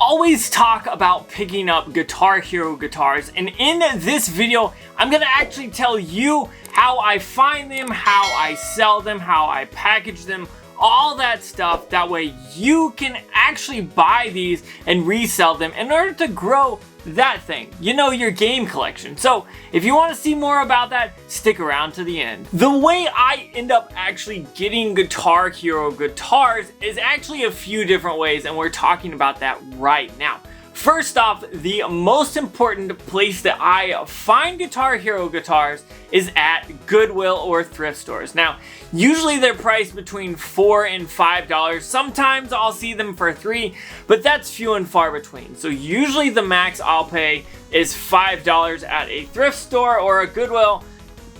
always talk about picking up Guitar Hero guitars, and in this video, I'm gonna actually tell you how I find them, how I sell them, how I package them, all that stuff. That way you can actually buy these and resell them in order to grow that thing, you know, your game collection. So if you want to see more about that, stick around to the end. The way I end up actually getting Guitar Hero guitars is actually a few different ways, and we're talking about that right now. First off, the most important place that I find Guitar Hero guitars is at Goodwill or thrift stores. Now, usually they're priced between $4 and $5. Sometimes I'll see them for $3, but that's few and far between. So usually the max I'll pay is $5 at a thrift store or a Goodwill,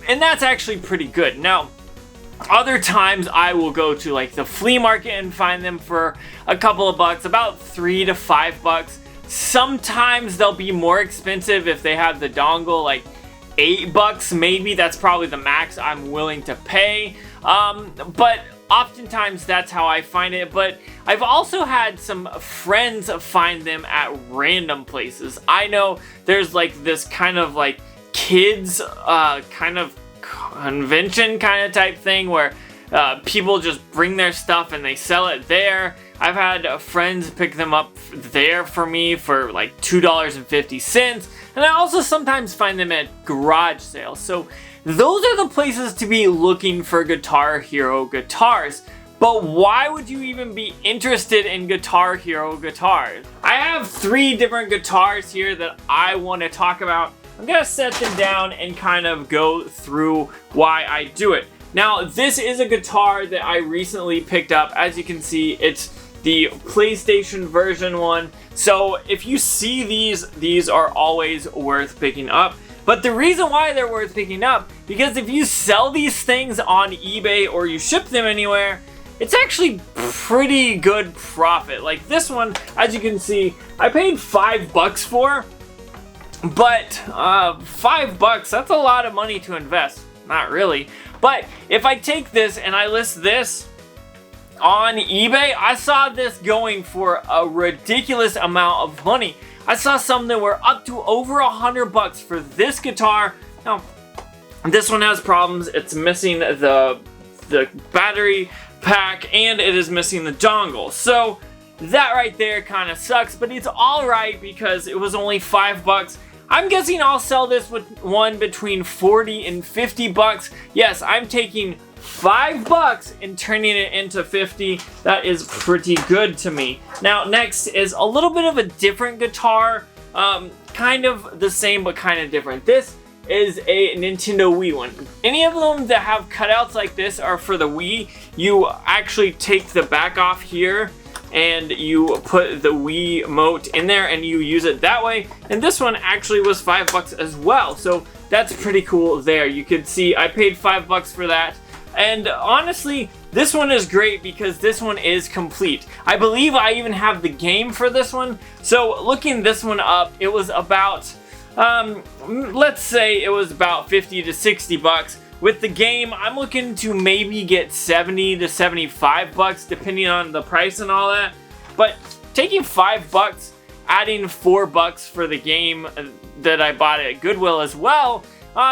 and that's actually pretty good. Now, other times I will go to like the flea market and find them for a couple of bucks, about $3 to $5. Sometimes they'll be more expensive if they have the dongle, like $8 maybe. That's probably the max I'm willing to pay. But oftentimes that's how I find it. But I've also had some friends find them at random places. I know there's like this kind of like kids kind of convention kind of type thing where people just bring their stuff and they sell it there. I've had friends pick them up there for me for like $2.50, and I also sometimes find them at garage sales. So those are the places to be looking for Guitar Hero guitars. But why would you even be interested in Guitar Hero guitars? I have 3 different guitars here that I want to talk about. I'm gonna set them down and kind of go through why I do it. Now, this is a guitar that I recently picked up. As you can see, it's the PlayStation version one. So if you see these are always worth picking up. But the reason why they're worth picking up, because if you sell these things on eBay or you ship them anywhere, it's actually pretty good profit. Like this one, as you can see, I paid $5 for, but $5, that's a lot of money to invest. Not really. But if I take this and I list this on eBay, I saw this going for a ridiculous amount of money. I saw some that were up to over $100 for this guitar. Now, this one has problems. It's missing the battery pack and it is missing the dongle. So that right there kind of sucks, but it's all right because it was only $5. I'm guessing I'll sell this with one between $40 and $50. Yes, I'm taking $5 and turning it into $50. That is pretty good to me. Now, next is a little bit of a different guitar. Kind of the same, but kind of different. This is a Nintendo Wii one. Any of them that have cutouts like this are for the Wii. You actually take the back off here and you put the Wii Wiimote in there and you use it that way. And this one actually was $5 as well. So that's pretty cool there. You could see I paid $5 for that. And honestly, this one is great because this one is complete. I believe I even have the game for this one. So looking this one up, it was about, let's say it was about $50 to $60. With the game, I'm looking to maybe get $70 to $75 depending on the price and all that. But taking $5, adding $4 for the game that I bought at Goodwill as well,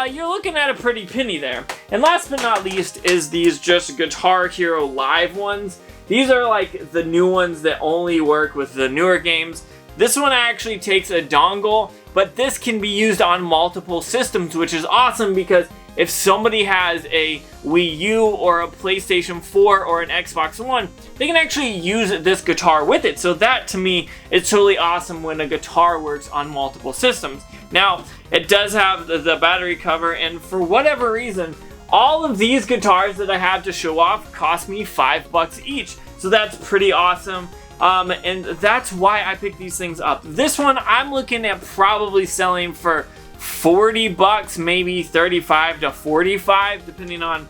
you're looking at a pretty penny there. And last but not least is these just Guitar Hero Live ones. These are like the new ones that only work with the newer games. This one actually takes a dongle, but this can be used on multiple systems, which is awesome because if somebody has a Wii U or a PlayStation 4 or an Xbox One, they can actually use this guitar with it. So that to me is totally awesome when a guitar works on multiple systems. Now, it does have the battery cover, and for whatever reason, all of these guitars that I have to show off cost me $5 each. So that's pretty awesome. And that's why I picked these things up. This one I'm looking at probably selling for $40, maybe $35 to $45, depending on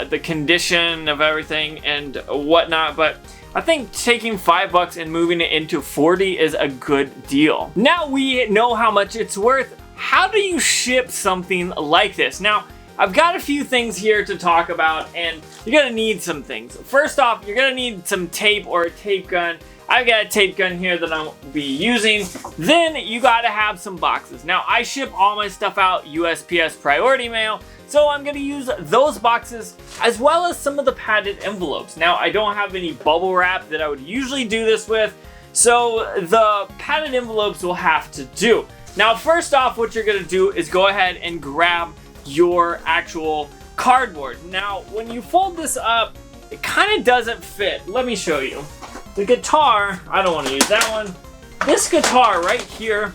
the condition of everything and whatnot. But I think taking $5 and moving it into $40 is a good deal. Now we know how much it's worth. How do you ship something like this? Now, I've got a few things here to talk about, and you're gonna need some things. First off, you're gonna need some tape or a tape gun. I've got a tape gun here that I'll be using. Then you gotta have some boxes. Now I ship all my stuff out USPS priority mail, so I'm gonna use those boxes as well as some of the padded envelopes. Now I don't have any bubble wrap that I would usually do this with, so the padded envelopes will have to do. Now first off, what you're gonna do is go ahead and grab your actual cardboard. Now when you fold this up, it kind of doesn't fit. Let me show you. The guitar, I don't want to use that one. This guitar right here,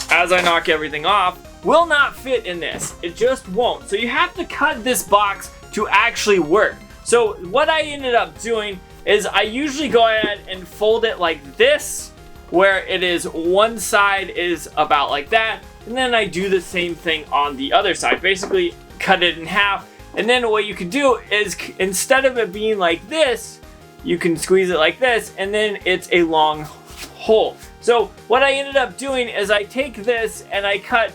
as I knock everything off, will not fit in this. It just won't. So you have to cut this box to actually work. So what I ended up doing is I usually go ahead and fold it like this, where it is one side is about like that, and then I do the same thing on the other side. Basically cut it in half, and then what you can do is instead of it being like this, you can squeeze it like this, and then it's a long hole. So what I ended up doing is I take this and I cut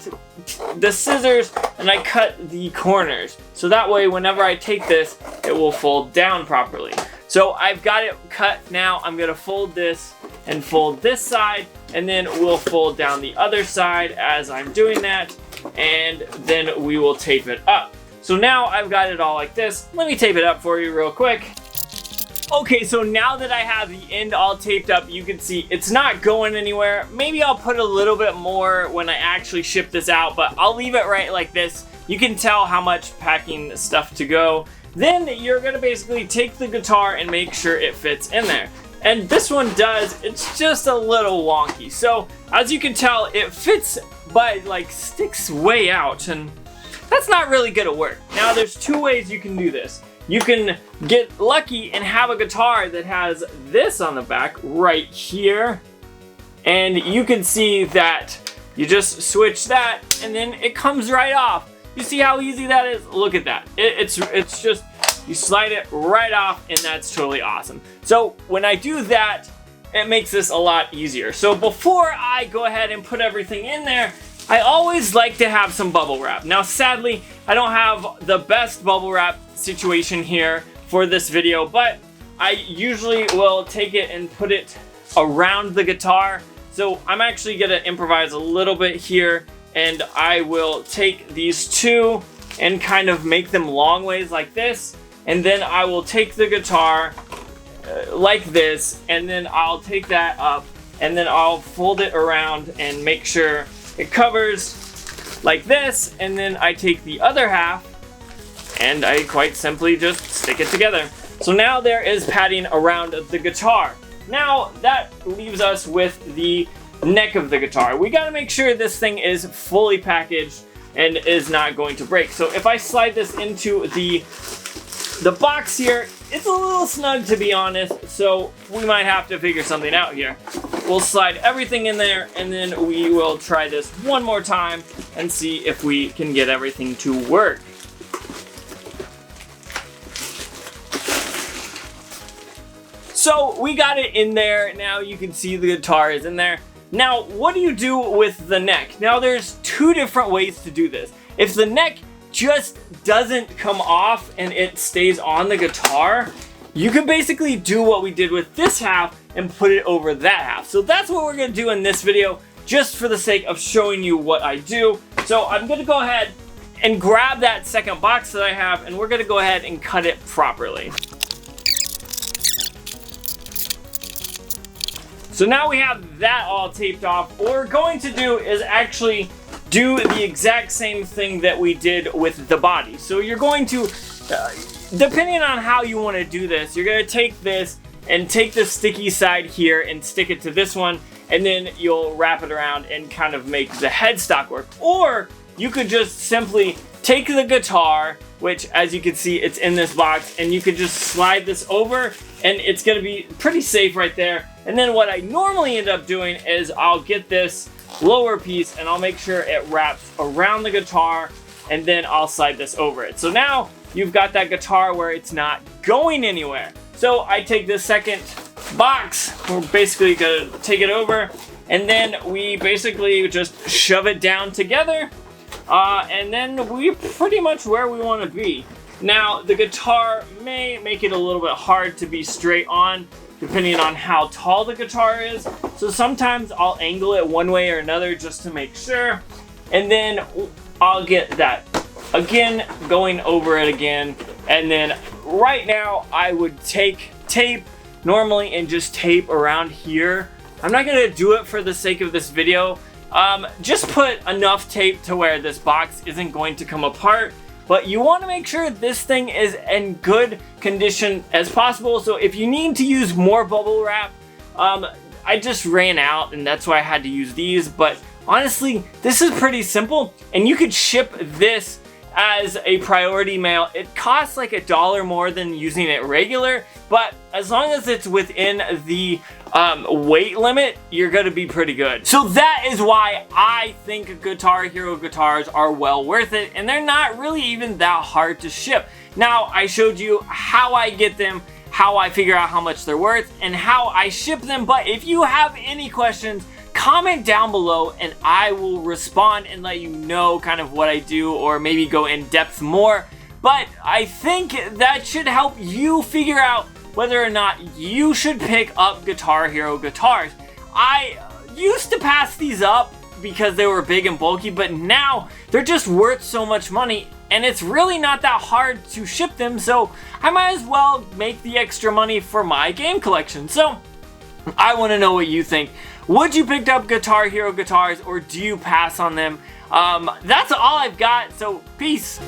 the scissors and I cut the corners. So that way whenever I take this, it will fold down properly. So I've got it cut now. I'm gonna fold this and fold this side, and then we'll fold down the other side as I'm doing that, and then we will tape it up. So now I've got it all like this. Let me tape it up for you real quick. Okay, so now that I have the end all taped up, you can see it's not going anywhere. Maybe I'll put a little bit more when I actually ship this out, but I'll leave it right like this. You can tell how much packing stuff to go. Then you're gonna basically take the guitar and make sure it fits in there. And this one does, it's just a little wonky. So as you can tell, it fits, but like sticks way out, and that's not really gonna work. Now there's two ways you can do this. You can get lucky and have a guitar that has this on the back right here, and you can see that you just switch that and then it comes right off. You see how easy that is? Look at that. It's just, you slide it right off, and that's totally awesome. So when I do that, it makes this a lot easier. So before I go ahead and put everything in there, I always like to have some bubble wrap. Now sadly, I don't have the best bubble wrap situation here for this video, but I usually will take it and put it around the guitar. So I'm actually gonna improvise a little bit here, and I will take these two and kind of make them long ways like this, and then I will take the guitar like this, and then I'll take that up, and then I'll fold it around and make sure it covers like this, and then I take the other half and I quite simply just stick it together. So now there is padding around the guitar. Now that leaves us with the neck of the guitar. We gotta make sure this thing is fully packaged and is not going to break. So if I slide this into the box here, it's a little snug to be honest, so we might have to figure something out here. We'll slide everything in there, and then we will try this one more time and see if we can get everything to work. So we got it in there. Now you can see the guitar is in there. Now what do you do with the neck? Now there's two different ways to do this. If the neck just doesn't come off and it stays on the guitar, you can basically do what we did with this half and put it over that half. So that's what we're gonna do in this video, just for the sake of showing you what I do. So I'm gonna go ahead and grab that second box that I have, and we're gonna go ahead and cut it properly. So now we have that all taped off. What we're going to do is actually do the exact same thing that we did with the body. So you're going to, depending on how you want to do this, you're going to take this and take the sticky side here and stick it to this one, and then you'll wrap it around and kind of make the headstock work. Or you could just simply take the guitar, which as you can see, it's in this box, and you could just slide this over, and it's going to be pretty safe right there. And then what I normally end up doing is I'll get this lower piece and I'll make sure it wraps around the guitar, and then I'll slide this over it. So now you've got that guitar where it's not going anywhere. So I take this second box, we're basically gonna take it over, and then we basically just shove it down together, and then we're pretty much where we want to be. Now the guitar may make it a little bit hard to be straight on, depending on how tall the guitar is. So sometimes I'll angle it one way or another just to make sure. And then I'll get that again, going over it again. And then right now I would take tape normally and just tape around here. I'm not gonna do it for the sake of this video. Just put enough tape to where this box isn't going to come apart. But you want to make sure this thing is in good condition as possible. So if you need to use more bubble wrap, I just ran out and that's why I had to use these. But honestly, this is pretty simple and you could ship this as a priority mail. It costs like $1 more than using it regular, but as long as it's within the weight limit, you're gonna be pretty good. So that is why I think Guitar Hero guitars are well worth it, and they're not really even that hard to ship. Now, I showed you how I get them, how I figure out how much they're worth, and how I ship them, but if you have any questions, comment down below and I will respond and let you know kind of what I do, or maybe go in depth more. But I think that should help you figure out whether or not you should pick up Guitar Hero guitars. I used to pass these up because they were big and bulky, but now they're just worth so much money and it's really not that hard to ship them, so I might as well make the extra money for my game collection. So I want to know what you think. Would you pick up Guitar Hero guitars or do you pass on them? That's all I've got, so peace.